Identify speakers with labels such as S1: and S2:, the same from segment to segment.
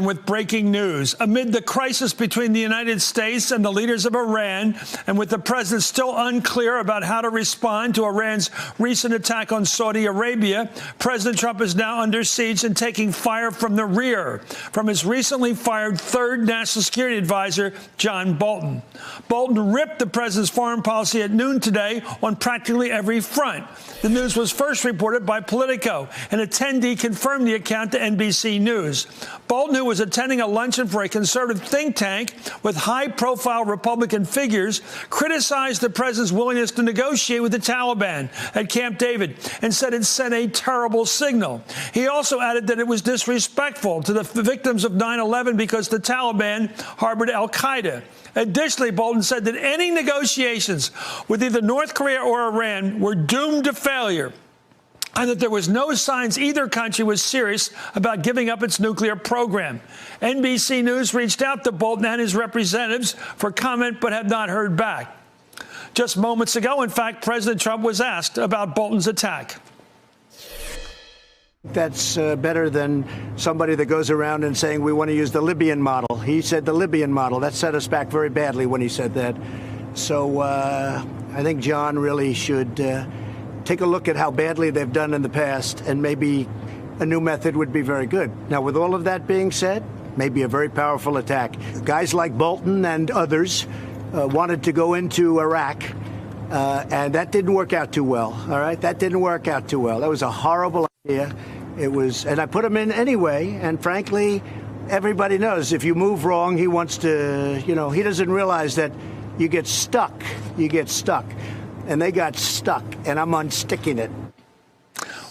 S1: with breaking news. Amid the crisis between the United States and the leaders of Iran, and with the president still unclear about how to respond to Iran's recent attack on Saudi Arabia, President Trump is now under siege and taking fire from the rear from his recently fired third national security advisor, John Bolton. Bolton ripped the president's foreign policy at noon today on practically every front. The news was first reported by Politico. An attendee confirmed the account to NBC News. Bolton, who was attending a luncheon for a conservative think tank with high-profile Republican figures, criticized the president's willingness to negotiate with the Taliban at Camp David and said it sent a terrible signal. He also added that it was disrespectful to the victims of 9/11 because the Taliban harbored al-Qaeda. Additionally, Bolton said that any negotiations with either North Korea or Iran were doomed to failure, and that there was no signs either country was serious about giving up its nuclear program. NBC News reached out to Bolton and his representatives for comment but have not heard back. Just moments ago, in fact, President Trump was asked about Bolton's attack.
S2: That's better than somebody that goes around and saying we want to use the Libyan model. He said the Libyan model. That set us back very badly when he said that. So I think John really should take a look at how badly they've done in the past, and maybe a new method would be very good. Now, with all of that being said, maybe a very powerful attack. Guys like Bolton and others wanted to go into Iraq, and that didn't work out too well. All right, that didn't work out too well. That was a horrible idea. It was, and I put him in anyway. And frankly, everybody knows if you move wrong, he wants to, he doesn't realize that you get stuck. You get stuck. And they got stuck, and I'm unsticking it.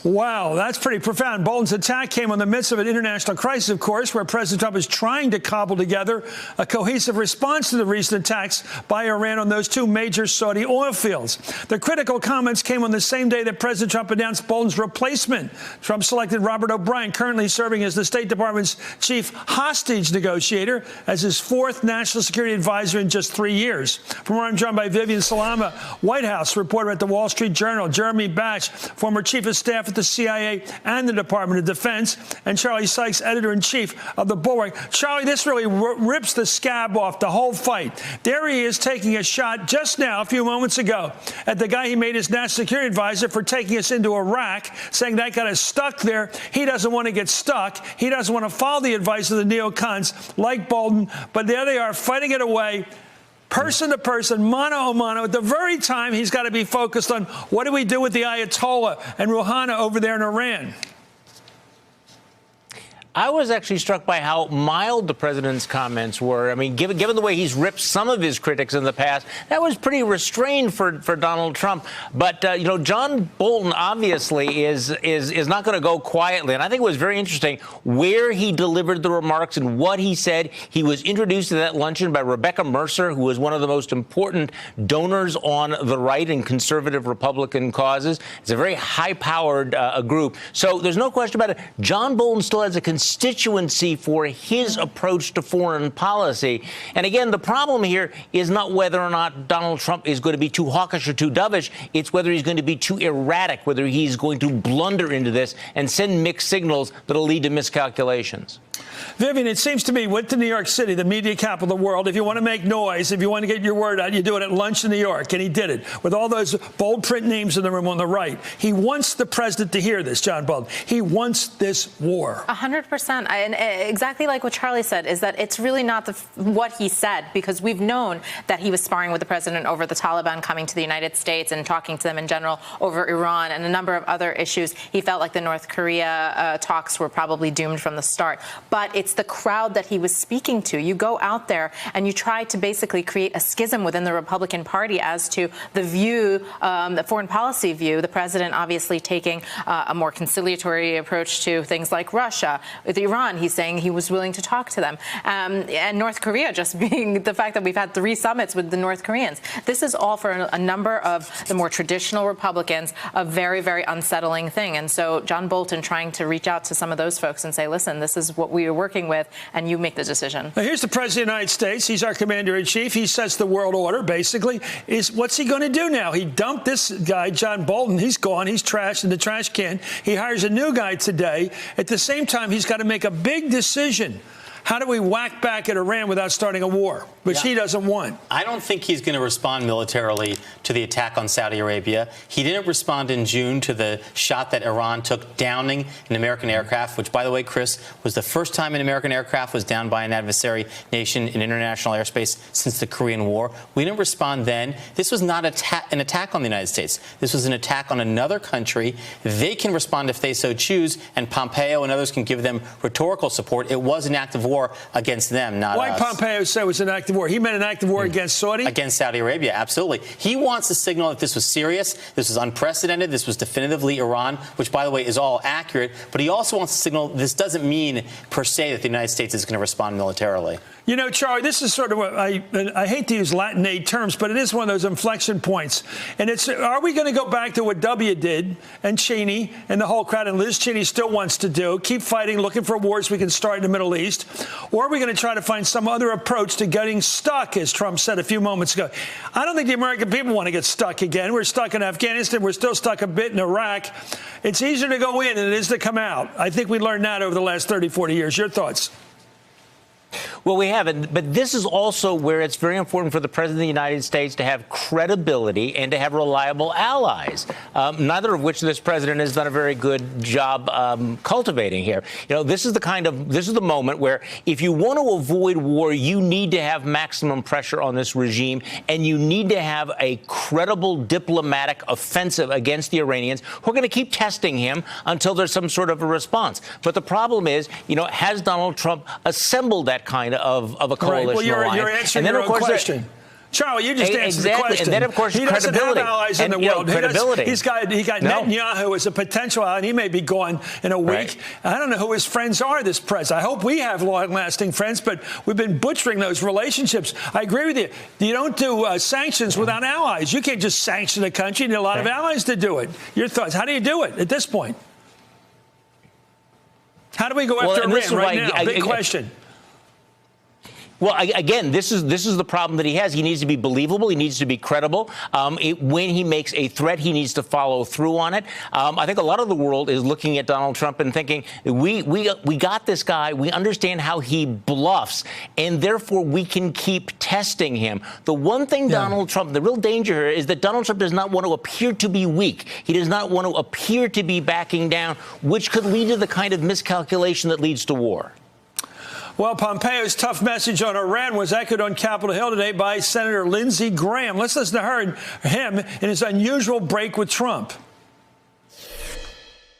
S1: Wow, that's pretty profound. Bolton's attack came in the midst of an international crisis, of course, where President Trump is trying to cobble together a cohesive response to the recent attacks by Iran on those two major Saudi oil fields. The critical comments came on the same day that President Trump announced Bolton's replacement. Trump selected Robert O'Brien, currently serving as the State Department's chief hostage negotiator, as his fourth national security advisor in just 3 years. From where I'm joined by Vivian Salama, White House reporter at the Wall Street Journal, Jeremy Batch, former chief of staff at the CIA and the Department of Defense, and Charlie Sykes, editor-in-chief of The Bulwark. Charlie, this really rips the scab off the whole fight. There he is taking a shot just now, a few moments ago, at the guy he made his national security advisor for taking us into Iraq, saying that got us stuck there. He doesn't want to get stuck. He doesn't want to follow the advice of the neocons like Bolton, but there they are fighting it away. Person to person, mano a mano, at the very time he's got to be focused on what do we do with the Ayatollah and Rouhani over there in Iran.
S3: I was actually struck by how mild the president's comments were. I mean, given the way he's ripped some of his critics in the past, that was pretty restrained for Donald Trump. But, John Bolton obviously is not going to go quietly. And I think it was very interesting where he delivered the remarks and what he said. He was introduced to that luncheon by Rebecca Mercer, who was one of the most important donors on the right in conservative Republican causes. It's a very high-powered group. So there's no question about it. John Bolton still has a constituency for his approach to foreign policy. And again, the problem here is not whether or not Donald Trump is going to be too hawkish or too dovish. It's whether he's going to be too erratic, whether he's going to blunder into this and send mixed signals that'll lead to miscalculations.
S1: Vivian, it seems to me with the New York City, the media capital of the world, if you want to make noise, if you want to get your word out, you do it at lunch in New York. And he did it with all those bold print names in the room on the right. He wants the president to hear this, John Bolton. He wants this war.
S4: 100%. And exactly like what Charlie said, is that it's really not what he said, because we've known that he was sparring with the president over the Taliban coming to the United States and talking to them in general over Iran and a number of other issues. He felt like the North Korea talks were probably doomed from the start. But it's the crowd that he was speaking to. You go out there and you try to basically create a schism within the Republican Party as to the view, the foreign policy view. The president obviously taking a more conciliatory approach to things like Russia. With Iran, he's saying he was willing to talk to them. And North Korea just being the fact that we've had 3 summits with the North Koreans. This is all for a number of the more traditional Republicans a very, very unsettling thing. And so John Bolton trying to reach out to some of those folks and say, listen, this is what we are working with, and you make the decision.
S1: Now, here's the president of the United States. He's our commander-in-chief. He sets the world order, basically. What's he going to do now? He dumped this guy, John Bolton. He's gone. He's trashed in the trash can. He hires a new guy today. At the same time, he's got to make a big decision. How do we whack back at Iran without starting a war, which he doesn't want?
S5: I don't think he's going to respond militarily to the attack on Saudi Arabia. He didn't respond in June to the shot that Iran took downing an American aircraft, which, by the way, Chris, was the first time an American aircraft was downed by an adversary nation in international airspace since the Korean War. We didn't respond then. This was not an attack on the United States. This was an attack on another country. They can respond if they so choose, and Pompeo and others can give them rhetorical support. It was an act of war against them, not
S1: Why
S5: us.
S1: Pompeo say it was an act of war? He meant an act of war against Saudi?
S5: Against Saudi Arabia, absolutely. He wants to signal that this was serious, this was unprecedented, this was definitively Iran, which, by the way, is all accurate. But he also wants to signal this doesn't mean, per se, that the United States is going to respond militarily.
S1: You know, Charlie, this is sort of what I hate to use Latin aid terms, but it is one of those inflection points. And it's, are we going to go back to what W did and Cheney and the whole crowd, and Liz Cheney still wants to do, keep fighting, looking for wars we can start in the Middle East? Or are we going to try to find some other approach to getting stuck, as Trump said a few moments ago? I don't think the American people want to get stuck again. We're stuck in Afghanistan. We're still stuck a bit in Iraq. It's easier to go in than it is to come out. I think we learned that over the last 30, 40 years. Your thoughts?
S3: Well, we haven't, but this is also where it's very important for the President of the United States to have credibility and to have reliable allies, neither of which this president has done a very good job cultivating here. You know, this is the moment where if you want to avoid war, you need to have maximum pressure on this regime, and you need to have a credible diplomatic offensive against the Iranians who are going to keep testing him until there's some sort of a response. But the problem is, you know, has Donald Trump assembled that kind of a coalition
S1: right. Well,
S3: alliance?
S1: you're answering your own question. Charlie, you just answered the question.
S3: And then, of course,
S1: he doesn't have allies in the world.
S3: Credibility.
S1: He got Netanyahu as a potential ally, and he may be gone in a week.
S3: Right.
S1: I don't know who his friends are, this president. I hope we have long-lasting friends, but we've been butchering those relationships. I agree with you. You don't do sanctions without allies. You can't just sanction a country. You need a lot of allies to do it. Your thoughts? How do you do it at this point? How do we go after Iran right now? Big question.
S3: Well, again, this is the problem that he has. He needs to be believable. He needs to be credible. When he makes a threat, he needs to follow through on it. I think a lot of the world is looking at Donald Trump and thinking, we got this guy. We understand how he bluffs, and therefore we can keep testing him. The one thing Donald Trump, the real danger here is that Donald Trump does not want to appear to be weak. He does not want to appear to be backing down, which could lead to the kind of miscalculation that leads to war.
S1: Well, Pompeo's tough message on Iran was echoed on Capitol Hill today by Senator Lindsey Graham. Let's listen to him in his unusual break with Trump.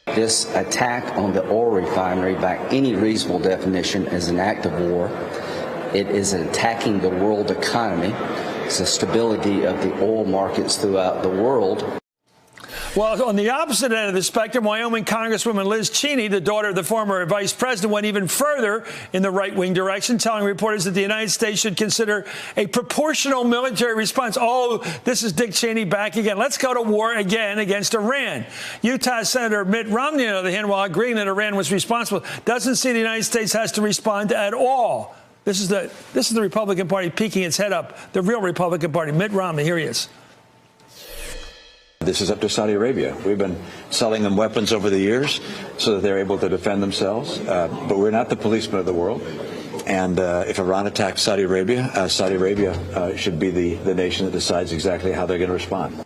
S6: This attack on the oil refinery, by any reasonable definition, is an act of war. It is attacking the world economy. It's the stability of the oil markets throughout the world.
S1: Well, on the opposite end of the spectrum, Wyoming Congresswoman Liz Cheney, the daughter of the former vice president, went even further in the right-wing direction, telling reporters that the United States should consider a proportional military response. Oh, this is Dick Cheney back again. Let's go to war again against Iran. Utah Senator Mitt Romney, on the other hand, while agreeing that Iran was responsible, doesn't see the United States has to respond at all. This is the Republican Party peeking its head up, the real Republican Party. Mitt Romney, here he is.
S7: This is up to Saudi Arabia. We've been selling them weapons over the years so that they're able to defend themselves. But we're not the policemen of the world. And if Iran attacks Saudi Arabia should be the nation that decides exactly how they're going to respond.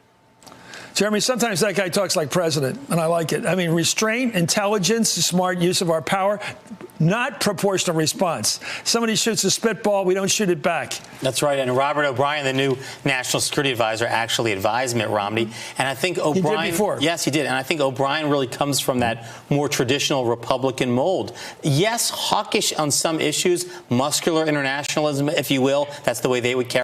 S1: Jeremy, sometimes that guy talks like president, and I like it. I mean, restraint, intelligence, smart use of our power, not proportional response. Somebody shoots a spitball, we don't shoot it back.
S5: That's right. And Robert O'Brien, the new national security advisor, actually advised Mitt Romney. And I think O'Brien.
S1: He did before.
S5: Yes, he did. And I think O'Brien really comes from that more traditional Republican mold. Yes, hawkish on some issues, muscular internationalism, if you will. That's the way they would carry